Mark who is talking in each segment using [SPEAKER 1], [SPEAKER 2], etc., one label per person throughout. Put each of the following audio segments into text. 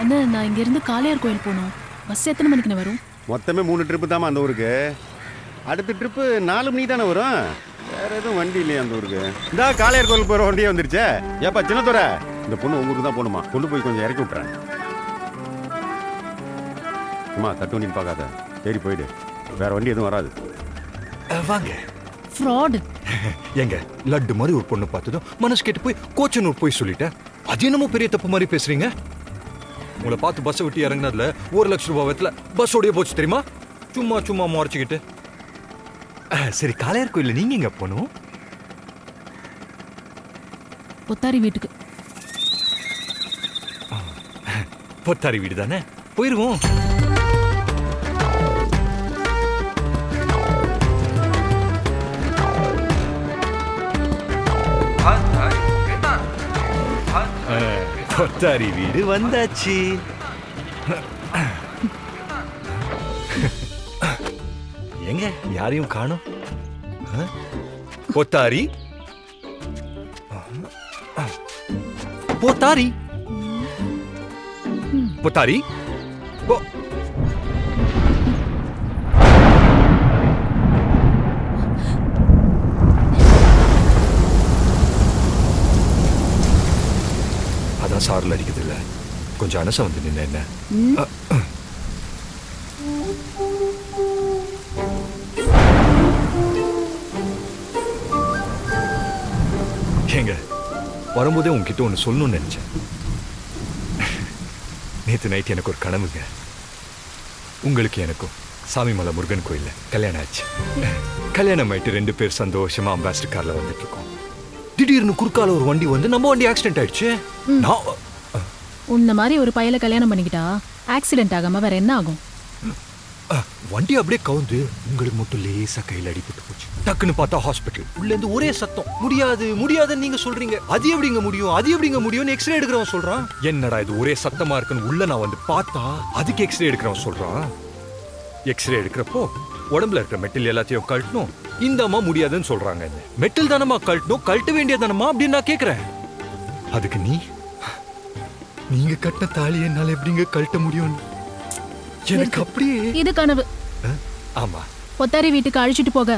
[SPEAKER 1] என்ன நான் இங்க இருந்து காளையார் கோயில் போகணும். பஸ் எத்தனை மணிக்கு வரும்?
[SPEAKER 2] மொத்தமே 3 ட்ரிப்பு தாமா அந்த ஊருக்கு. அடுத்த ட்ரிப்பு 4 மணிக்கு தானே வரும். வேற எதுவும் வண்டி இல்லையா அந்த ஊருக்கு? இந்த காளையார் கோயில் போகிற வண்டியே வந்துருச்சே. ஏப்பா சின்னத்தோர, இந்த பொண்ணு உங்க ஊருக்கு தான் போகணுமா? கொண்டு போய் கொஞ்சம் இறக்கி விட்டுறேன். அம்மா தட்டு வண்டின்னு பார்க்காத, ஏறி போயிடு. வேற வண்டி எதுவும் வராது.
[SPEAKER 3] வாங்க.
[SPEAKER 1] ஃப்ராட்.
[SPEAKER 3] எங்க லட்டு மாதிரி ஒரு பொண்ணு பார்த்ததும் மனசு கேட்டு போய் கோச்சனூர் போய் சொல்லிட்டேன். அது என்னமோ பெரிய தப்பு மாதிரி பேசுறீங்க. உங்களை பார்த்து பஸ்ஸை விட்டு இறங்கினதுல 1 லட்சம் ரூபாய் வயத்துல பஸ்ஸோடய போச்சு தெரியுமா? சும்மா சும்மா முறைச்சிக்கிட்டு. சரி, காளையார் கோயில்ல நீங்க எங்க போகணும்?
[SPEAKER 1] பொத்தாரி வீட்டுக்கு.
[SPEAKER 3] பொத்தாரி வீடு தானே, போயிருவோம். பொத்தாரி வீடு வந்தாச்சு. எங்க யாரையும் காணோம். பொத்தாரி பொத்தாரி பொத்தாரி அதான் சாரல் அடிக்குது இல்ல, கொஞ்சம் அனசம் வந்து நின்ன என்ன. ஏங்க வரும்போதே உங்ககிட்ட ஒன்று சொல்லணும்னு நினைச்சேன். நேற்று நைட் எனக்கு ஒரு கனவுங்க. உங்களுக்கு எனக்கும் சாமிமலை முருகன் கோயில்ல கல்யாணம் ஆச்சு. கல்யாணம் ஆயிட்டு 2 பேர் சந்தோஷமா அம்பாசிடர் கார்ல வந்துட்டு இருக்கோம். திடீர்னு குறுக்கால ஒரு வண்டி வந்து நம்ம வண்டி ஆக்சிடென்ட் ஆயிடுச்சு.
[SPEAKER 1] உன்ன மாதிரி ஒரு பையல கல்யாணம் பண்ணிக்கிட்டா ஆக்சிடென்ட் ஆகாம வேற என்ன ஆகும்?
[SPEAKER 3] வண்டி அப்படியே கவுந்து உங்களுக்கு மட்டும் லேசா கையில அடிபட்டு போச்சு. டக்குன்னு பார்த்தா ஹாஸ்பிட்டல் உள்ள இருந்து ஒரே சத்தம், முடியாது முடியாதுன்னு நீங்க சொல்றீங்க. அது எப்படிங்க முடியும், அது எப்படிங்க முடியும்னு எக்ஸ்ரே எடுக்கிறவன் சொல்றான். என்னடா இது ஒரே சத்தமா இருக்குன்னு உள்ள நான் வந்து பார்த்தா அதுக்கு எக்ஸ்ரே எடுக்கிறவன் சொல்றான். எக்ஸ்ரே எடுக்கிறப்போ உடம்புல இருக்கிற மெட்டல் எல்லாத்தையும் கழட்டணும். இந்த அம்மா முடியாதுன்னு சொல்றாங்க. மெட்டல் தானமா கழட்டணும், கழட்ட வேண்டியதானமா அப்படின்னு நான் கேக்குறேன். அதுக்கு நீங்க கட்டின தாலி என்னால எப்படிங்க கழட்ட முடியும்? எனக்கு அப்படியே
[SPEAKER 1] இது கனவு.
[SPEAKER 3] ஆமா,
[SPEAKER 1] பொத்தாரி வீட்டுக்கு அழைச்சிட்டு போக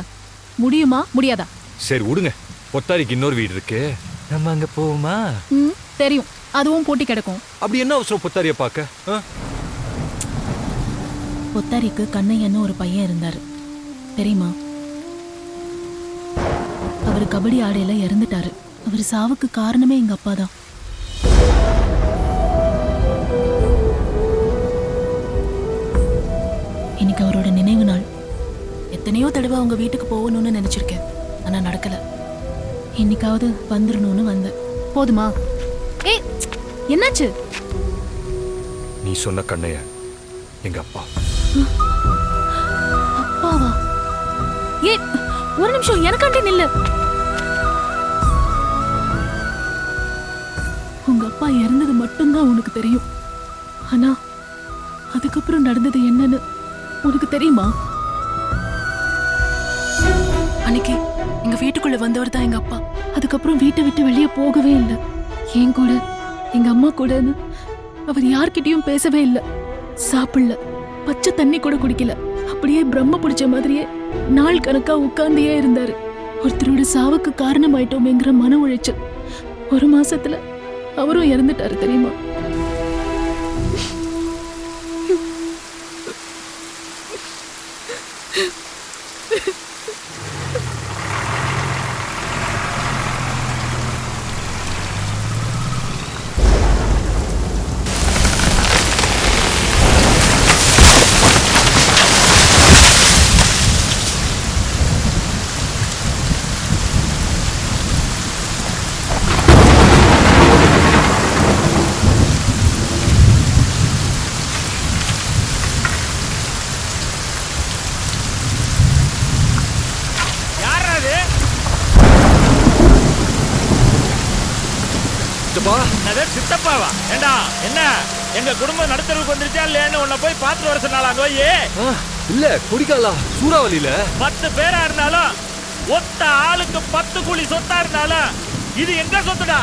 [SPEAKER 1] முடியுமா முடியாதா?
[SPEAKER 3] சரி விடுங்க, பொத்தாரிக்கு இன்னொரு வீடு இருக்கு, நம்ம அங்க போவோமா?
[SPEAKER 1] தெரியும், அதுவும் போட்டி கிடக்கும்.
[SPEAKER 3] அப்படி என்ன அவசரம் பொத்தாரிய பார்க்க?
[SPEAKER 1] பொத்தாரிக்கு கண்ணையன்னு ஒரு பையன் இருந்தாரு தெரியுமா? அவர் கபடி ஆடையில இறந்துட்டாரு. அவர் சாவுக்கு காரணமே எங்க அப்பா தான். இன்னைக்கு அவரோட நினைவு நாள். எத்தனையோ தடவை அவங்க வீட்டுக்கு போகணும்னு நினைச்சிருக்கேன், ஆனா நடக்கல. இன்னைக்காவது வந்துடணும்னு வந்தேன். போதுமா? ஏய், என்னாச்சு?
[SPEAKER 3] நீ சொன்ன கண்ணைய எங்க அப்பா.
[SPEAKER 1] அப்பாவா? ஏ, ஒரு நிமிஷம் எனக்காண்டி நில்லு. உங்க அப்பா இறந்தது மட்டும்தான் உனக்கு தெரியும், ஆனா அதுக்கப்புறம் நடந்தது என்னன்னு உனக்கு தெரியுமா? அன்னைக்கு எங்க வீட்டுக்குள்ள வந்தவர் தான் எங்க அப்பா. அதுக்கப்புறம் வீட்டை விட்டு வெளியே போகவே இல்லை. என் கூட எங்க அம்மா கூடன்னு அவர் யார்கிட்டயும் பேசவே இல்லை, சாப்பிடல, பச்சை தண்ணி கூட குடிக்கல. அப்படியே பிரம்ம பிடிச்ச மாதிரியே நாள் கணக்கா உட்கார்ந்தே இருந்தாரு. ஒருத்தரோட சாவுக்கு காரணமாயிட்டோமேங்கிற மன உளைச்சல். 1 மாசத்துல அவரும் இறந்துட்டாரு தெரியுமா?
[SPEAKER 4] சித்தப்பாவா? ஏண்டா என்ன எங்க குடும்பம் நடுத்தருக்கு வந்துருச்சா இல்லையான்னு உன்னை போய் பார்த்துட்டு வர சொன்னாலாங்க.
[SPEAKER 3] இல்ல குடிக்காலா சூறாவளியில
[SPEAKER 4] 10 பேரா இருந்தாலும் ஒத்த ஆளுக்கு 10 கூலி சொத்தா இருந்தாலும் இது எங்க சொத்துடா?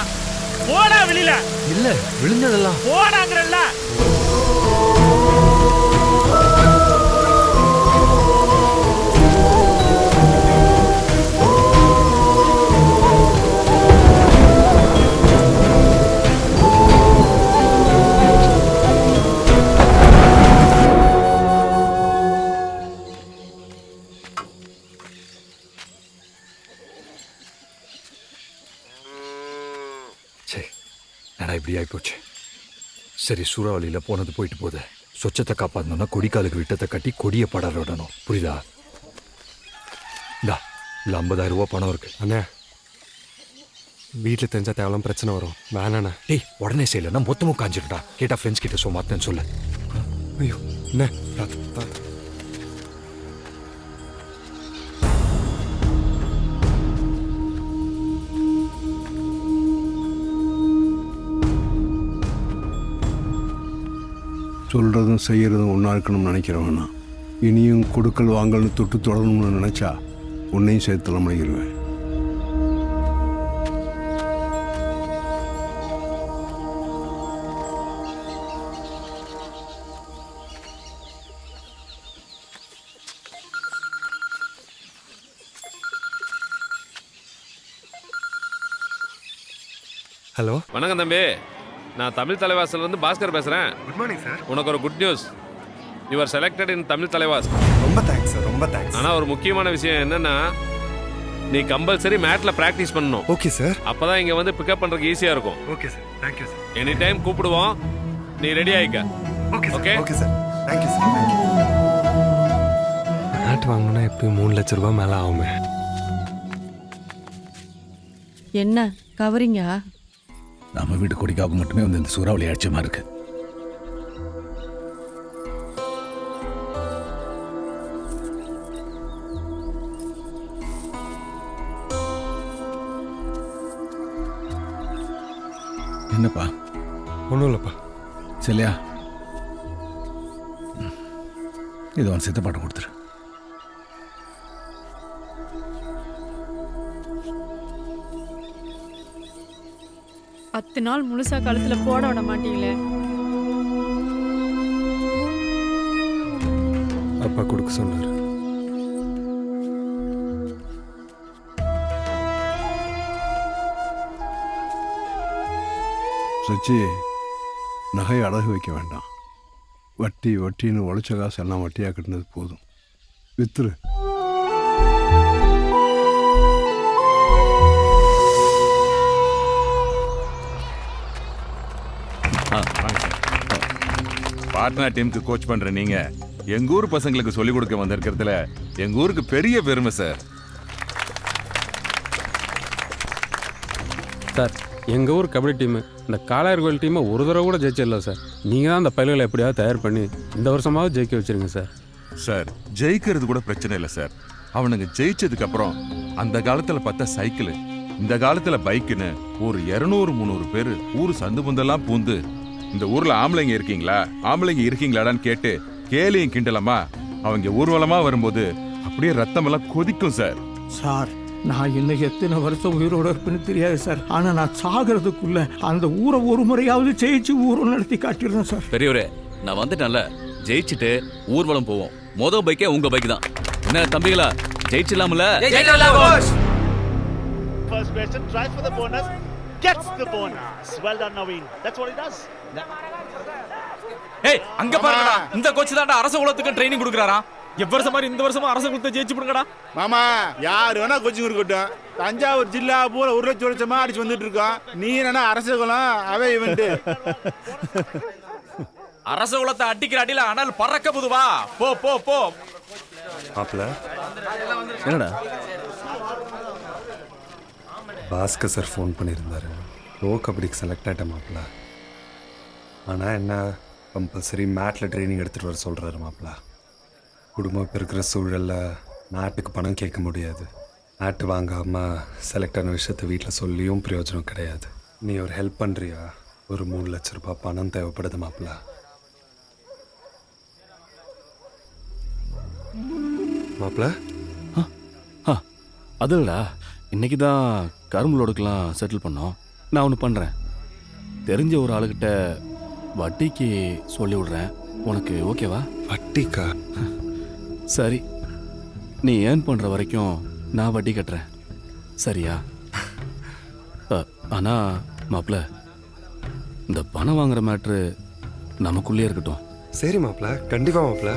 [SPEAKER 4] போடா வெளியில.
[SPEAKER 3] இல்ல விழுந்ததெல்லாம்
[SPEAKER 4] போடாங்கறல்ல.
[SPEAKER 3] இப்படி ஆயிப்போச்சு. சரி, சூறாவளியில் போனது போயிட்டு போகுது. சொச்சத்தை காப்பாற்றணும்னா கொடிக்காலுக்கு விட்டத்தை கட்டி கொடியை படர விடணும். புரியுதா? இந்தா இல்லை 50,000 ரூபா பணம் இருக்கு.
[SPEAKER 5] அண்ணே, வீட்டில் தெரிஞ்சா தேவலாம் பிரச்சனை வரும். வேணாண்ணே.
[SPEAKER 3] டேய், உடனே செய்யலைன்னா மொத்தமும் காஞ்சிருடா. கேட்டா ஃப்ரெண்ட்ஸ் கிட்ட மாத்தேன்னு சொல்லு.
[SPEAKER 5] ஐயோ அண்ணே,
[SPEAKER 6] சொல்கிறதும் செய்கிறதும் ஒன்றா இருக்கணும்னு நினைக்கிறவனா, இனியும் கொடுக்கல் வாங்கல்னு தொட்டு தொடரணும்னு நினச்சா உன்னையும் சேர்த்துல முடிக்கிடுவேன்.
[SPEAKER 5] ஹலோ,
[SPEAKER 7] வணக்கம் தம்பி, நான் தமிழ் தலைவாசல்ல இருந்து பாஸ்கர் பேசுறேன்.
[SPEAKER 5] Good morning sir.
[SPEAKER 7] உனக்கு ஒரு good news. You are selected இன் தமிழ் தலைவாஸ்.
[SPEAKER 5] ரொம்ப தேங்க்ஸ் சார், ரொம்ப தேங்க்ஸ்.
[SPEAKER 7] ஆனா ஒரு முக்கியமான விஷயம் என்னன்னா, நீ கம்பல்சரி மேட்ல பிராக்டிஸ் பண்ணணும்.
[SPEAKER 5] Okay sir.
[SPEAKER 7] அப்பதான் இங்க வந்து பிக்கப் பண்றதுக்கு ஈஸியா இருக்கும்.
[SPEAKER 5] Okay sir, thank you sir.
[SPEAKER 7] Any time கூப்பிடுவோம், நீ ரெடி ஆயிக்க.
[SPEAKER 5] Okay
[SPEAKER 7] Okay.
[SPEAKER 5] Okay sir, thank you sir. Mat வாங்கணும்னா எப்பயும் 3 லட்ச ரூபாய் மேலே ஆகுமே.
[SPEAKER 8] என்ன கவரிங்கா?
[SPEAKER 9] நம்ம வீட்டு கொடிக்காக மட்டுமே வந்து இந்த சூறாவளி அடிச்சமா இருக்கு. என்னப்பா?
[SPEAKER 5] ஒன்றும் இல்லைப்பா.
[SPEAKER 9] சரியா, இது அவன் சித்தப்பாட்ட கொடுத்துரு.
[SPEAKER 10] பத்து நாள் முழுசா கழுத்துல போட விட மாட்டீங்களே.
[SPEAKER 5] அப்பா கொடுக்க சொன்னார்.
[SPEAKER 6] சச்சி, நகை அடகு வைக்க வேண்டாம். வட்டி வட்டின்னு உழைச்ச காசு எல்லாம் வட்டியாக கட்டினது போதும். வித்துரு.
[SPEAKER 11] பாட்னா டீமுக்கு கோச் பண்ற நீங்க எங்க ஊர் பசங்களுக்கு சொல்லிக் கொடுக்க வந்திருக்கிறதுல எங்க ஊருக்கு பெரிய பெருமை சார்.
[SPEAKER 12] சார், எங்கள் ஊர் கபடி டீமு இந்த காளையார் கோயில் டீமை ஒரு தடவை கூட ஜெயிச்சிடல சார். நீங்கள் தான் அந்த பயில்களை எப்படியாவது தயார் பண்ணி இந்த வருஷமாவது ஜெயிக்க வச்சிருங்க சார்.
[SPEAKER 11] சார், ஜெயிக்கிறது கூட பிரச்சனை இல்லை சார். அவனுங்க ஜெயிச்சதுக்கு அப்புறம் அந்த காலத்துல பார்த்தா சைக்கிள், இந்த காலத்துல பைக்குன்னு ஒரு 200-300 பேர் ஊர் சந்து முந்தெல்லாம் பூந்து இந்த ஊர்ல ஆம்பளைங்க இருக்கீங்களாடான்னு கேட்டு கேலியும் கிண்டலமா அவங்க ஊர்வலமா வரும்போது அப்படியே ரத்தம் எல்லாம் கொதிக்கும் சார்.
[SPEAKER 13] சார், நான் இன்னும் எத்தனை வருஷம் உயிரோட இருப்பேன்னு தெரியாது சார். ஆனா நான் சாகிறதுக்குள்ள அந்த ஊரை ஒரு முறையாவது ஜெயிச்சு ஊர்வலம் நடத்தி காட்டிடுறேன் சார்.
[SPEAKER 9] பெரியவரே, நான் வந்துட்டேன்ல, ஜெயிச்சுட்டு ஊர்வலம் போவோம். மொதல் பைக்கே உங்க பைக் தான். என்ன தம்பிகளா, ஜெயிச்சிடலாம்ல?
[SPEAKER 4] First person tries for the bonus, gets the bonus. Well done, Naveen. That's what he does.
[SPEAKER 9] ஏய், அங்க பாருங்கடா, இந்த கோச் தான்டா அரச குலத்துக்கு ட்ரைனிங் கொடுக்கறாரா.
[SPEAKER 4] எவ்வளவு மாதிரி இந்த வருஷமா அரசு கொடுத்து ஜெயிச்சு போடுங்கடா.
[SPEAKER 11] மாமா, யார் வேணா கோச்சிங் இருக்கட்டும். தஞ்சாவூர் ஜில்லா பூரா 1 லட்சமா அடிச்சு வந்துட்டு இருக்கோம். நீ என்ன அரச குலம் அவே இவன்ட்டு.
[SPEAKER 9] அரச குலத்தை அடிக்கிற அடியில அனல் பறக்க போதுவா. போ போ போ.
[SPEAKER 5] மாப்பிள்ள,
[SPEAKER 9] என்னடா?
[SPEAKER 5] பாஸ்கர் சார் ஃபோன் பண்ணியிருந்தாரு. ப்ரோ கபடிக்கு செலக்ட் ஆகிட்டேன் மாப்பிள்ள. ஆனால் என்ன, கம்பல்சரி மேட்டில் ட்ரைனிங் எடுத்துகிட்டு வர சொல்கிறாரு மாப்பிள்ள. குடும்பம் இப்போ இருக்கிற சூழலில் மேட்டுக்கு பணம் கேட்க முடியாது. மேட்டு வாங்காமல் செலக்ட் ஆன விஷயத்தை வீட்டில் சொல்லியும் பிரயோஜனம் கிடையாது. நீ ஒரு ஹெல்ப் பண்ணுறியா? ஒரு 3 லட்ச ரூபாய் பணம் தேவைப்படுது மாப்பிள்ள. மாப்பிள்ள,
[SPEAKER 9] அதுலடா, இன்னைக்கு தான் கரும்புலோடுக்கெல்லாம் செட்டில் பண்ணோம். நான் ஒன்று பண்ணுறேன். தெரிஞ்ச ஒரு ஆளுகிட்ட வட்டிக்கு சொல்லி விடுறேன். உனக்கு ஓகேவா?
[SPEAKER 5] வட்டிக்கா?
[SPEAKER 9] சரி, நீ ஏர்ன் பண்ணுற வரைக்கும் நான் வட்டி கட்டுறேன், சரியா? ஆனால் மாப்பிள்ள, இந்த பணம் வாங்குற மேட்ரு நமக்குள்ளே இருக்கட்டும்.
[SPEAKER 5] சரி மாப்பிள்ள, கண்டிப்பாக மாப்பிள்ள.